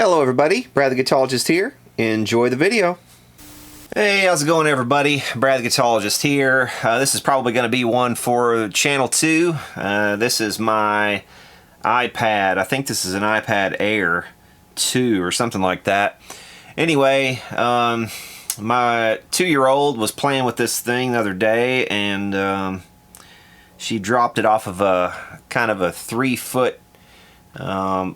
Hello everybody, Brad the Guitarologist here. Enjoy the video. Hey, how's it going everybody? Brad the Guitarologist here. This is probably going to be one for channel 2. This is my iPad. I think this is an iPad Air 2 or something like that. Anyway, my 2-year-old was playing with this thing the other day and she dropped it off of a kind of a 3-foot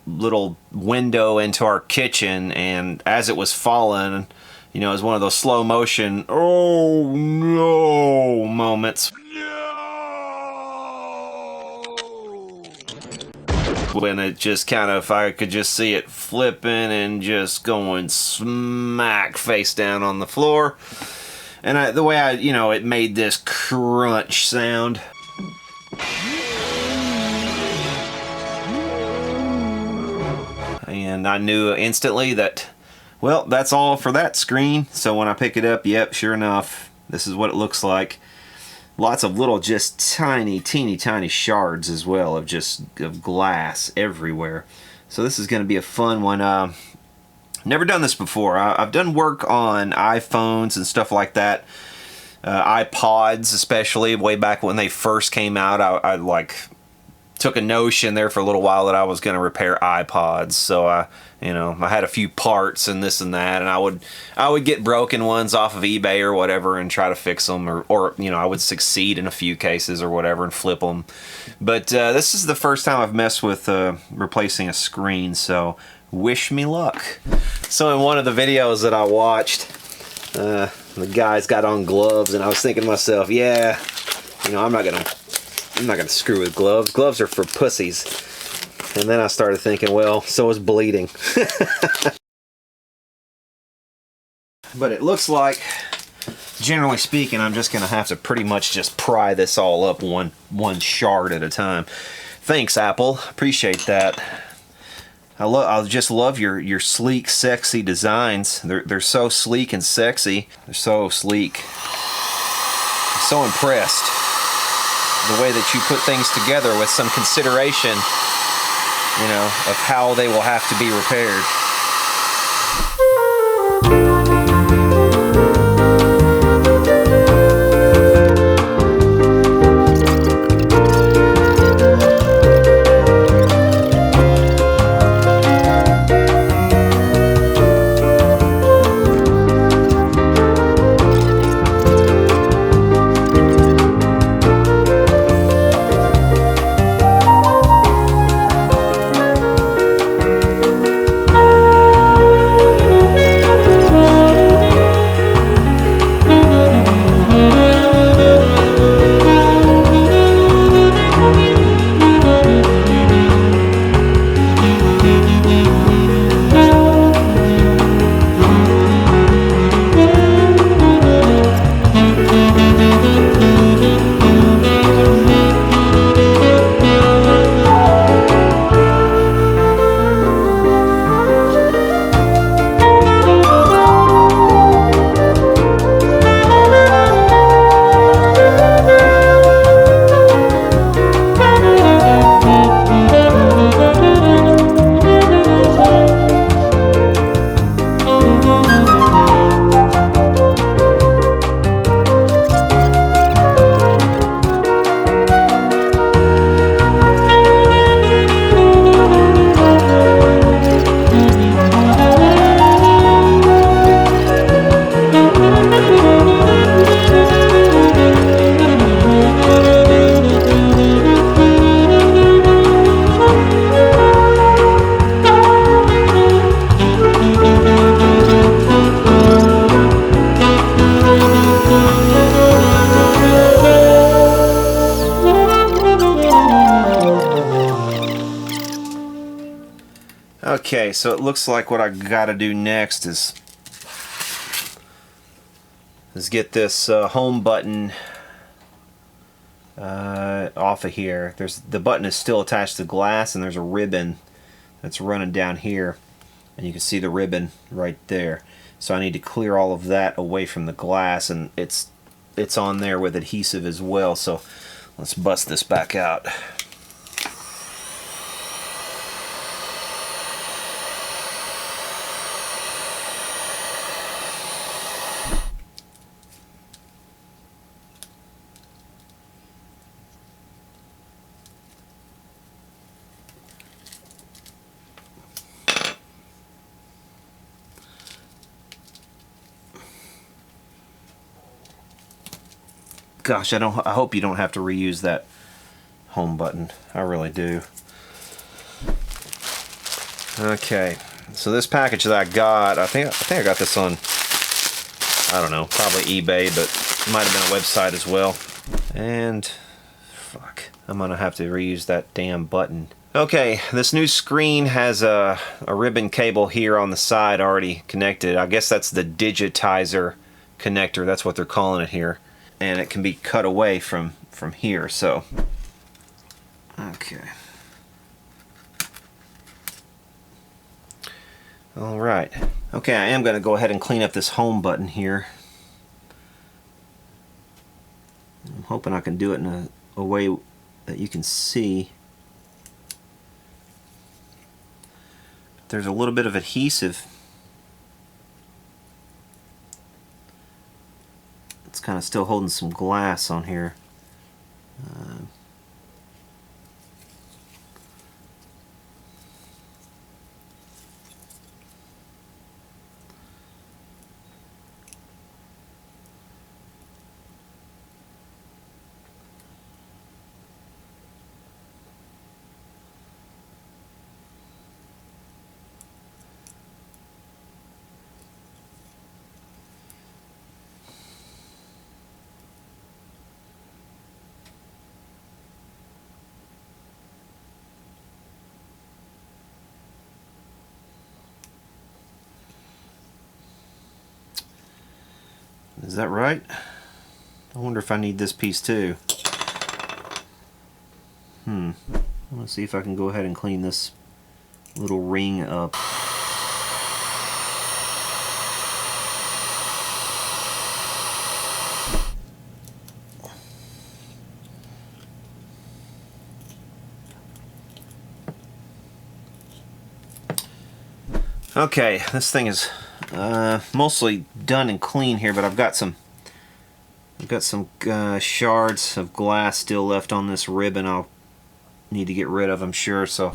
little window into our kitchen, and as it was falling, you know, it was one of those slow motion oh no moments. No! When it just kind of, I could just see it flipping and just going smack face down on the floor, and the way it made this crunch sound. And I knew instantly that, well, that's all for that screen. So when I pick it up, yep, sure enough, this is what it looks like. Lots of little, just tiny, teeny tiny shards as well of glass everywhere. So this is going to be a fun one. Never done this before. I've done work on iPhones and stuff like that. iPods especially, way back when they first came out. I took a notion there for a little while that I was going to repair iPods, so I had a few parts and this and that, and I would get broken ones off of eBay or whatever and try to fix them, or I would succeed in a few cases or whatever and flip them. But this is the first time I've messed with replacing a screen, so wish me luck. So in one of the videos that I watched, the guy's got on gloves, and I was thinking to myself, yeah, I'm not gonna screw with gloves. Gloves are for pussies. And then I started thinking, well, so is bleeding. But it looks like, generally speaking, I'm just going to have to pretty much just pry this all up one shard at a time. Thanks, Apple. Appreciate that. I just love your sleek, sexy designs. They're so sleek and sexy. They're so sleek. I'm so impressed. The way that you put things together with some consideration, of how they will have to be repaired. Okay, so it looks like what I gotta do next is get this home button off of here. The button is still attached to glass, and there's a ribbon that's running down here, and you can see the ribbon right there. So I need to clear all of that away from the glass, and it's on there with adhesive as well. So let's bust this back out. gosh, I hope you don't have to reuse that home button. I really do. Okay, so this package that I got, I think I got this on, I don't know, probably eBay, but it might have been a website as well. And fuck, I'm gonna have to reuse that damn button. Okay, this new screen has a ribbon cable here on the side already connected. I guess that's the digitizer connector, that's what they're calling it here. And it can be cut away from here, so. Okay. Alright. Okay, I am going to go ahead and clean up this home button here. I'm hoping I can do it in a way that you can see. There's a little bit of adhesive. It's kind of still holding some glass on here. Is that right? I wonder if I need this piece too. I want to see if I can go ahead and clean this little ring up. Okay, this thing is mostly done and clean here, but I've got some shards of glass still left on this ribbon I'll need to get rid of, I'm sure, so.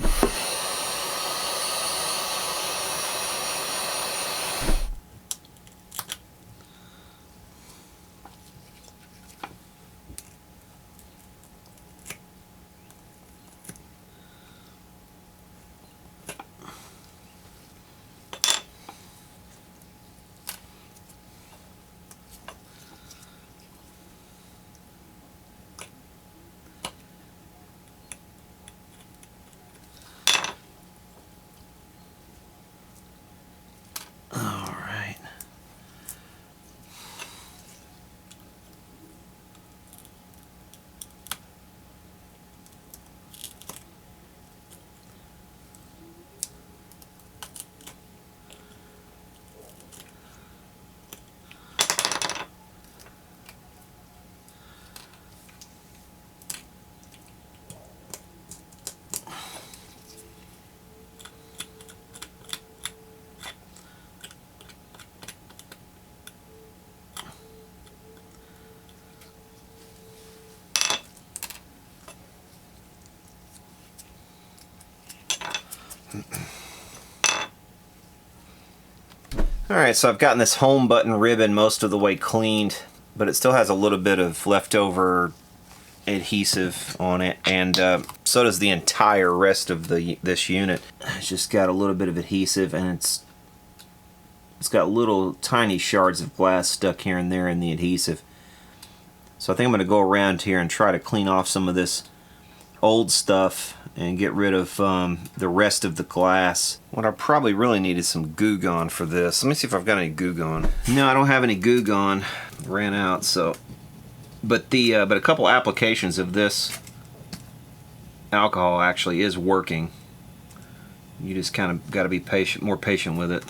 Alright, so I've gotten this home button ribbon most of the way cleaned, but it still has a little bit of leftover adhesive on it, and so does the entire rest of this unit. It's just got a little bit of adhesive, and it's got little tiny shards of glass stuck here and there in the adhesive. So I think I'm going to go around here and try to clean off some of this old stuff and get rid of the rest of the glass. What I probably really need is some Goo Gone for this. Let me see if I've got any Goo Gone. No, I don't have any Goo Gone. Ran out, so. But a couple applications of this alcohol actually is working. You just kind of got to be more patient with it.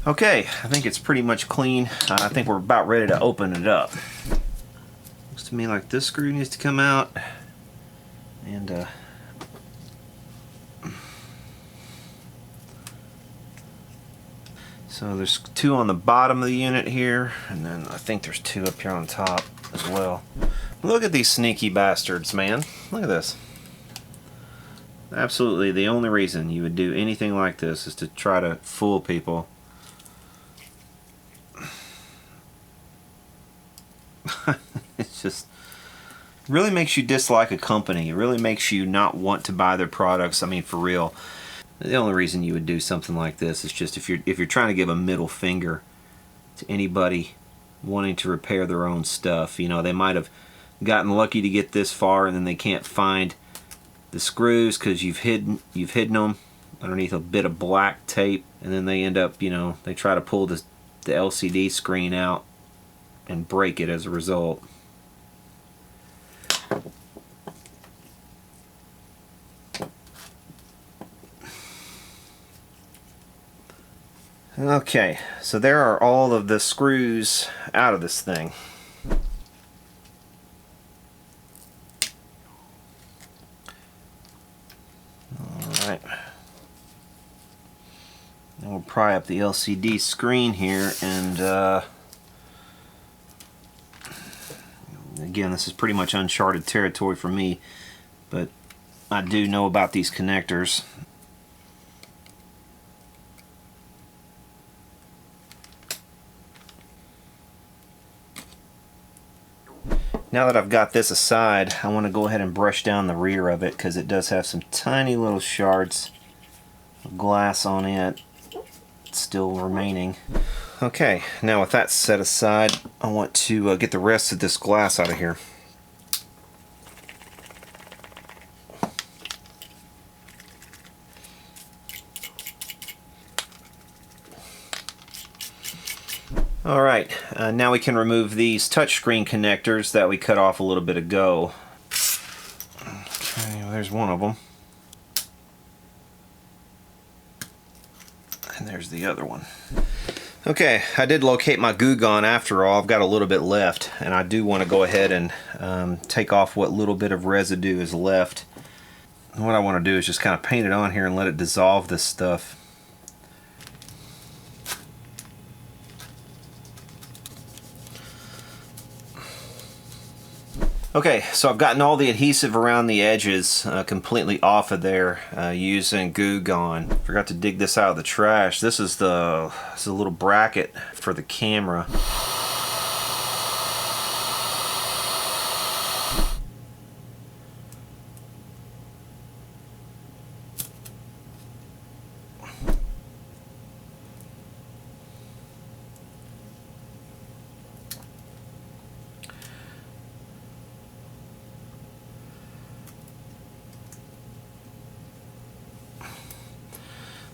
Okay, I think it's pretty much clean. I think we're about ready to open it up. Looks to me like this screw needs to come out. And so there's two on the bottom of the unit here, and then I think there's two up here on top as well. Look at these sneaky bastards, man. Look at this. Absolutely the only reason you would do anything like this is to try to fool people. It's just, really makes you dislike a company. It really makes you not want to buy their products. I mean, for real. The only reason you would do something like this is just if you're trying to give a middle finger to anybody wanting to repair their own stuff. You know, they might have gotten lucky to get this far and then they can't find the screws because you've hidden them underneath a bit of black tape, and then they end up, you know, they try to pull the LCD screen out and break it as a result. Okay, so there are all of the screws out of this thing. Alright. Then we'll pry up the LCD screen here, and again, this is pretty much uncharted territory for me, but I do know about these connectors. Now that I've got this aside, I want to go ahead and brush down the rear of it because it does have some tiny little shards of glass on it still remaining. Okay, now with that set aside, I want to get the rest of this glass out of here. Alright, now we can remove these touchscreen connectors that we cut off a little bit ago. Okay, well, there's one of them. And there's the other one. Okay, I did locate my glue gun after all. I've got a little bit left, and I do want to go ahead and take off what little bit of residue is left. And what I want to do is just kind of paint it on here and let it dissolve this stuff. Okay, so I've gotten all the adhesive around the edges completely off of there using Goo Gone. Forgot to dig this out of the trash. This is a little bracket for the camera.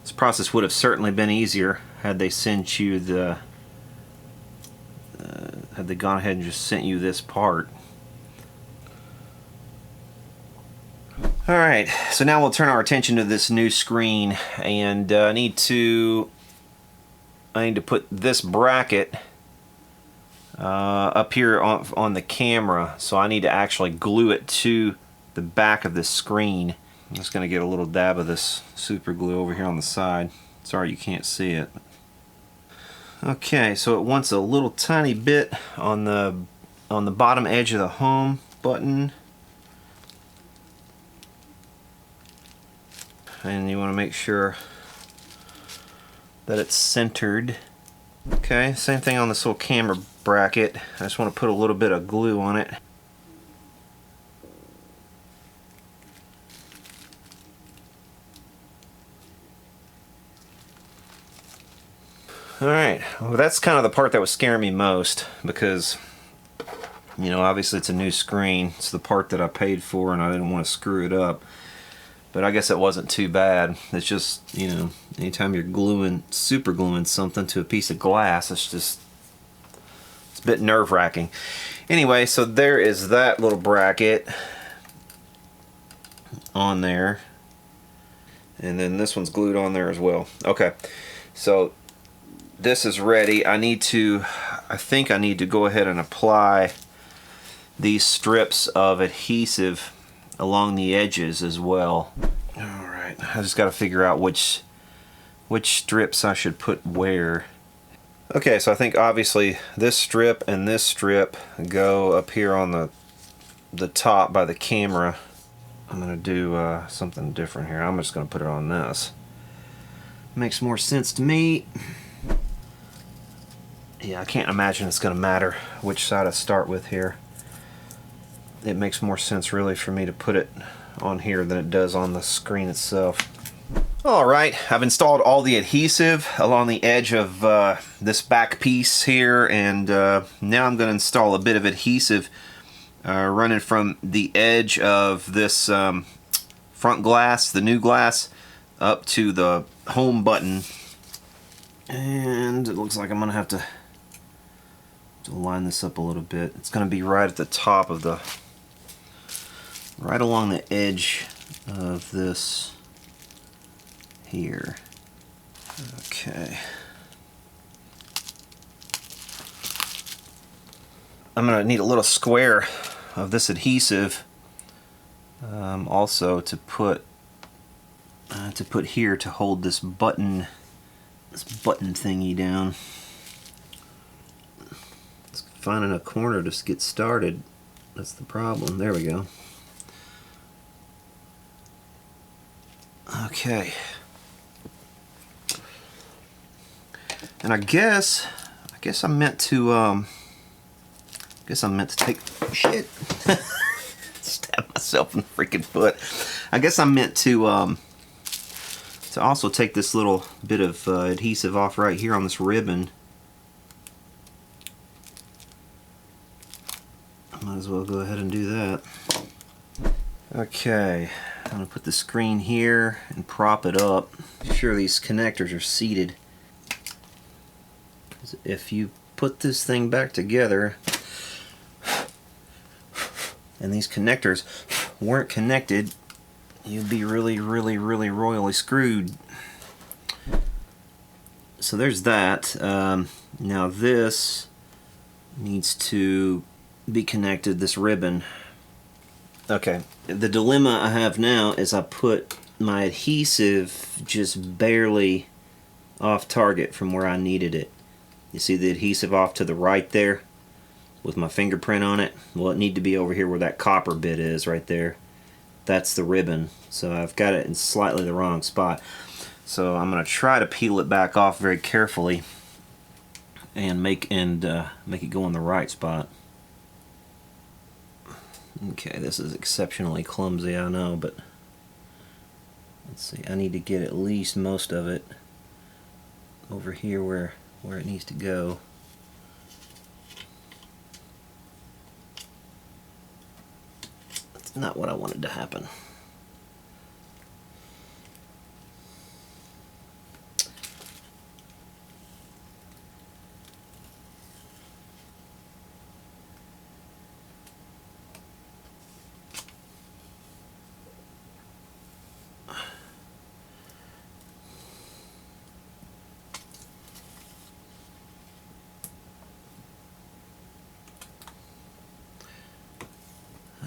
This process would have certainly been easier had they sent you the had they gone ahead and just sent you this part. Alright, so now we'll turn our attention to this new screen, and I need to put this bracket up here on the camera, so I need to actually glue it to the back of this screen. I'm just going to get a little dab of this super glue over here on the side. Sorry you can't see it. Okay, so it wants a little tiny bit on the bottom edge of the home button. And you want to make sure that it's centered. Okay, same thing on this little camera bracket. I just want to put a little bit of glue on it. Alright, well that's kind of the part that was scaring me most, because, you know, obviously it's a new screen. It's the part that I paid for and I didn't want to screw it up. But I guess it wasn't too bad. It's just, you know, anytime you're super gluing something to a piece of glass, it's a bit nerve-wracking. Anyway, so there is that little bracket on there. And then this one's glued on there as well. Okay, so this is ready. I think I need to go ahead and apply these strips of adhesive along the edges as well. Alright, I just got to figure out which strips I should put where. Okay, so I think obviously this strip and this strip go up here on the top by the camera. I'm going to do something different here. I'm just going to put it on this. Makes more sense to me. Yeah, I can't imagine it's going to matter which side I start with here. it makes more sense really for me to put it on here than it does on the screen itself. Alright, I've installed all the adhesive along the edge of this back piece here, and now I'm going to install a bit of adhesive running from the edge of this front glass, the new glass, up to the home button. And it looks like I'm going to have to line this up a little bit. It's going to be right at the top of the, right along the edge of this here. Okay. I'm going to need a little square of this adhesive also to put here to hold this button thingy down. It's finding a corner to get started. That's the problem. There we go. Okay. And I guess I meant to take shit. Stab myself in the freaking foot. I guess I meant to also take this little bit of adhesive off right here on this ribbon. Might as well go ahead and do that. Okay, I'm going to put the screen here and prop it up. Make sure these connectors are seated. If you put this thing back together and these connectors weren't connected, you'd be really royally screwed. So there's that. Now this needs to be connected, this ribbon. Okay, the dilemma I have now is I put my adhesive just barely off target from where I needed it. You see the adhesive off to the right there with my fingerprint on it? Well, it needs to be over here where that copper bit is right there. That's the ribbon. So I've got it in slightly the wrong spot. So I'm going to try to peel it back off very carefully and make it go in the right spot. Okay, this is exceptionally clumsy, I know, but let's see. I need to get at least most of it over here where it needs to go. That's not what I wanted to happen.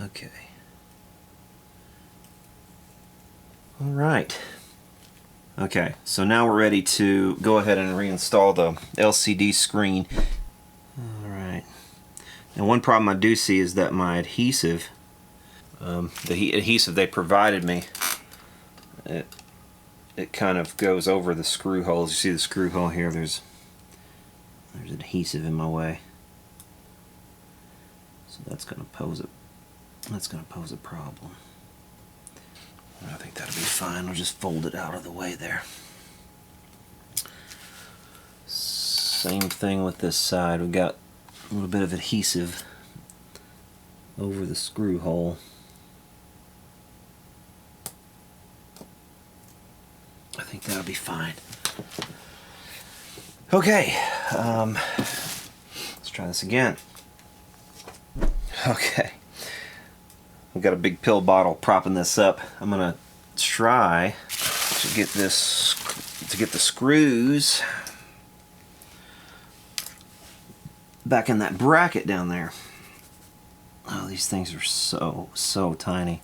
Okay. All right. Okay, so now we're ready to go ahead and reinstall the LCD screen. All right. And one problem I do see is that my adhesive, the adhesive they provided me, it kind of goes over the screw holes. You see the screw hole here? There's adhesive in my way, so that's going to pose a problem. I think that'll be fine. We'll just fold it out of the way there. Same thing with this side. We've got a little bit of adhesive over the screw hole. I think that'll be fine. Okay, let's try this again. Okay. We've got a big pill bottle propping this up. I'm gonna try to get the screws back in that bracket down there. Oh, these things are so tiny.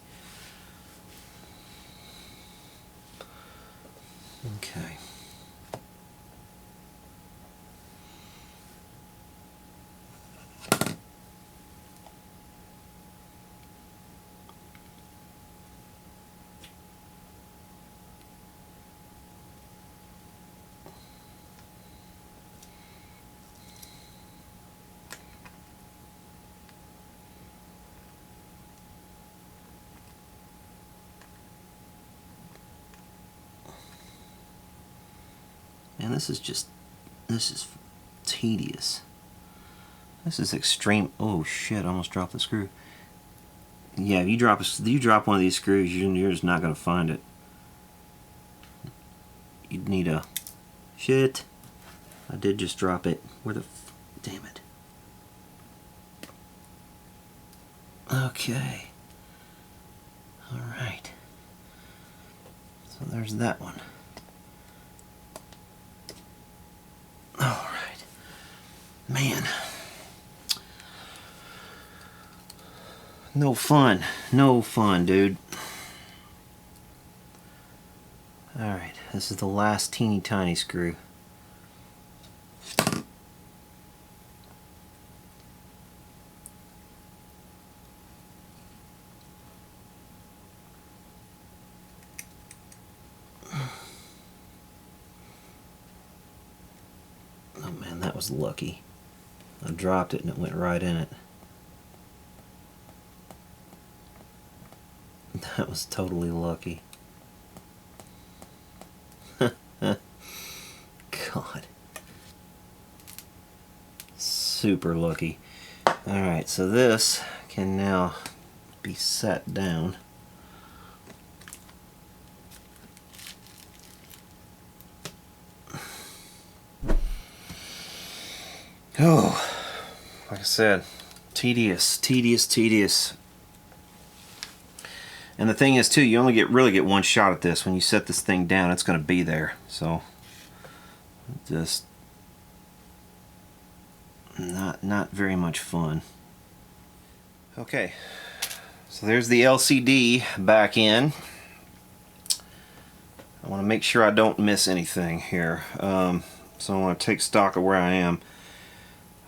Okay. Man, this is tedious. This is extreme. Oh shit, I almost dropped the screw. Yeah, if you drop one of these screws, you're just not going to find it. You'd need a... Shit. I did just drop it. Where the... Damn it. Okay. Alright. So there's that one. Alright. Man. No fun. No fun, dude. Alright, this is the last teeny tiny screw. Oh man, that was lucky. I dropped it and it went right in it. That was totally lucky. God. Super lucky. Alright, so this can now be set down. Oh, like I said, tedious, tedious, tedious. And the thing is too, you only really get one shot at this. When you set this thing down, it's going to be there. So just not very much fun. Okay, so there's the LCD back in. I want to make sure I don't miss anything here. So I want to take stock of where I am.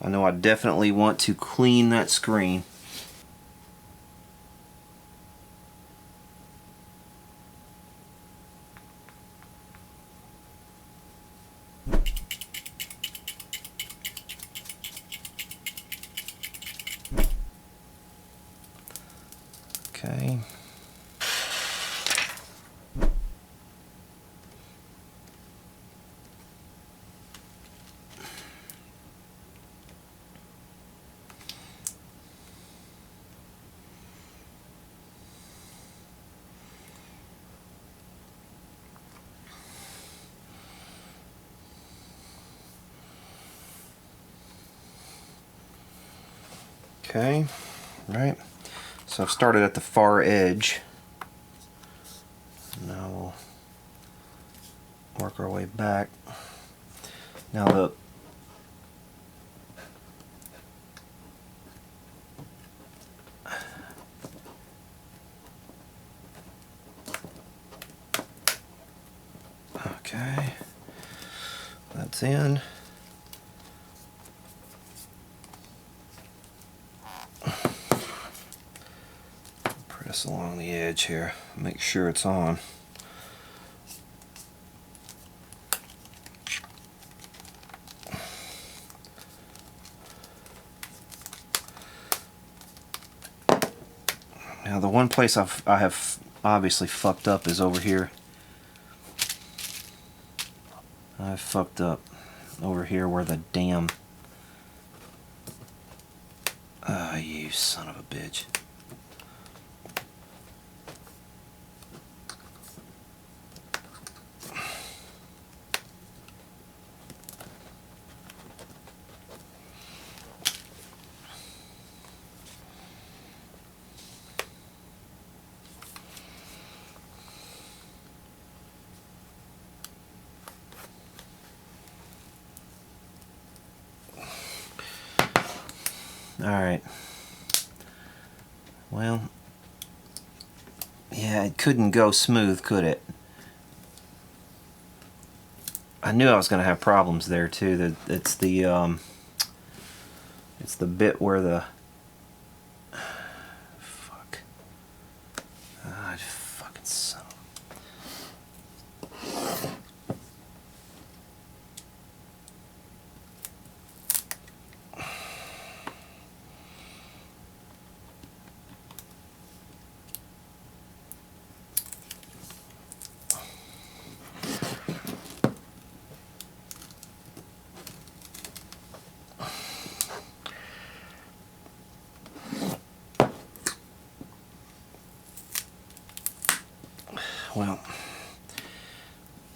I know I definitely want to clean that screen. Okay. Okay, right. So I've started at the far edge. Now we'll work our way back. Now the okay, that's in. Press along the edge here, make sure it's on. Now the one place I have obviously fucked up is over here. I fucked up over here where the damn... Ah, you son of a bitch. Alright. Well, yeah, it couldn't go smooth, could it? I knew I was going to have problems there too. It's the bit where the fuck. Ah, fucking son.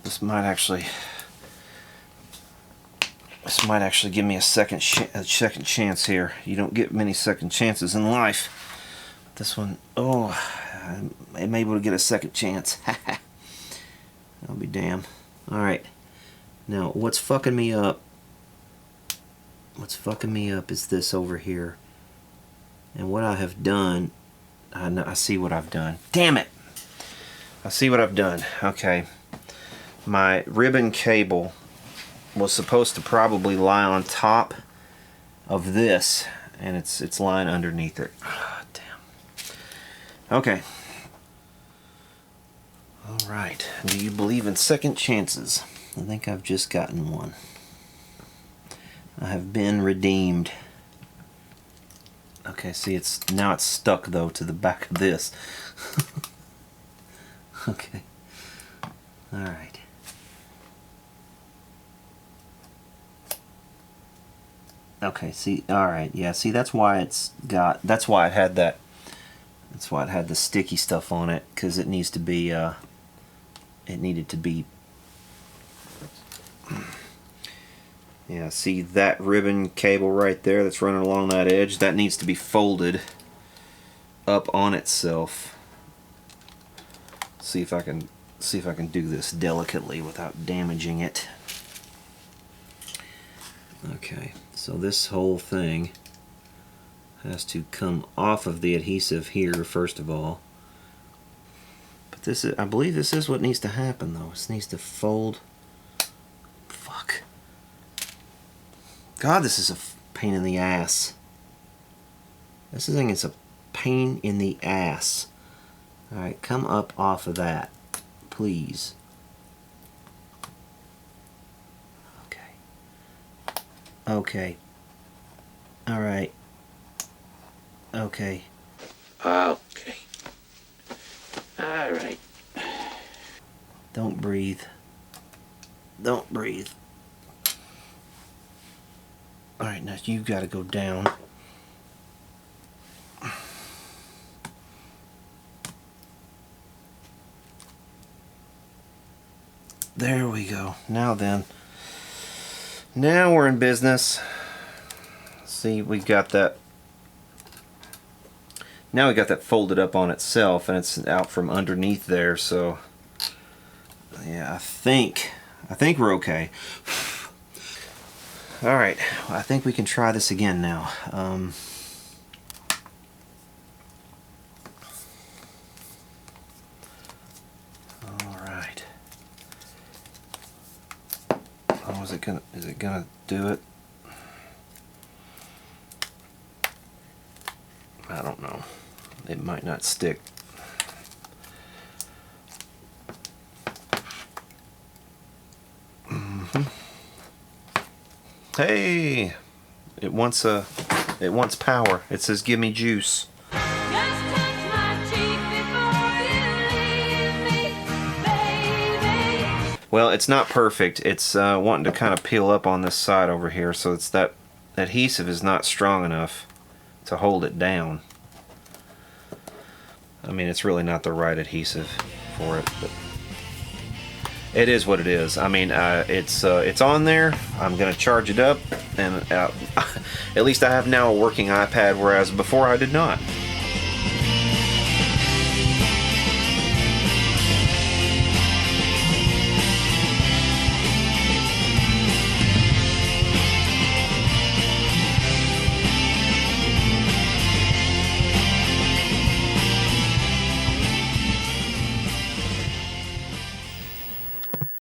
This might actually give me a second chance here. You don't get many second chances in life. This one, oh, I'm able to get a second chance. I'll be damned. Alright. Now, what's fucking me up? What's fucking me up is this over here. And what I have done, I see what I've done. Damn it! I see what I've done. Okay. My ribbon cable was supposed to probably lie on top of this, and it's lying underneath it. Oh, damn. Okay. Alright. Do you believe in second chances? I think I've just gotten one. I have been redeemed. Okay, see, now it's stuck though to the back of this. Okay. Alright. Okay, see, alright, yeah, see, that's why it had that, that's why it had the sticky stuff on it, because it needs to be, it needed to be, yeah, see that ribbon cable right there that's running along that edge, that needs to be folded up on itself. See if I can do this delicately without damaging it. Okay, so this whole thing has to come off of the adhesive here first of all. But this is, I believe this is what needs to happen though. This needs to fold. Fuck. God, this is a pain in the ass. This thing is a pain in the ass. Alright, come up off of that, please. Okay. Alright. Okay. Okay. Alright. Don't breathe. Don't breathe. Alright, now you've got to go down. There we go. Now then. Now we're in business. See, we've got that. Now we got that folded up on itself, and it's out from underneath there. So, yeah, I think we're okay. All right, I think we can try this again now. Is it gonna do it? I don't know. It might not stick. Hey, it wants power. It says give me juice. Well, it's not perfect. It's wanting to kind of peel up on this side over here, so it's that adhesive is not strong enough to hold it down. I mean, it's really not the right adhesive for it, but it is what it is. I mean, it's on there. I'm gonna charge it up, and at least I have now a working iPad, whereas before I did not.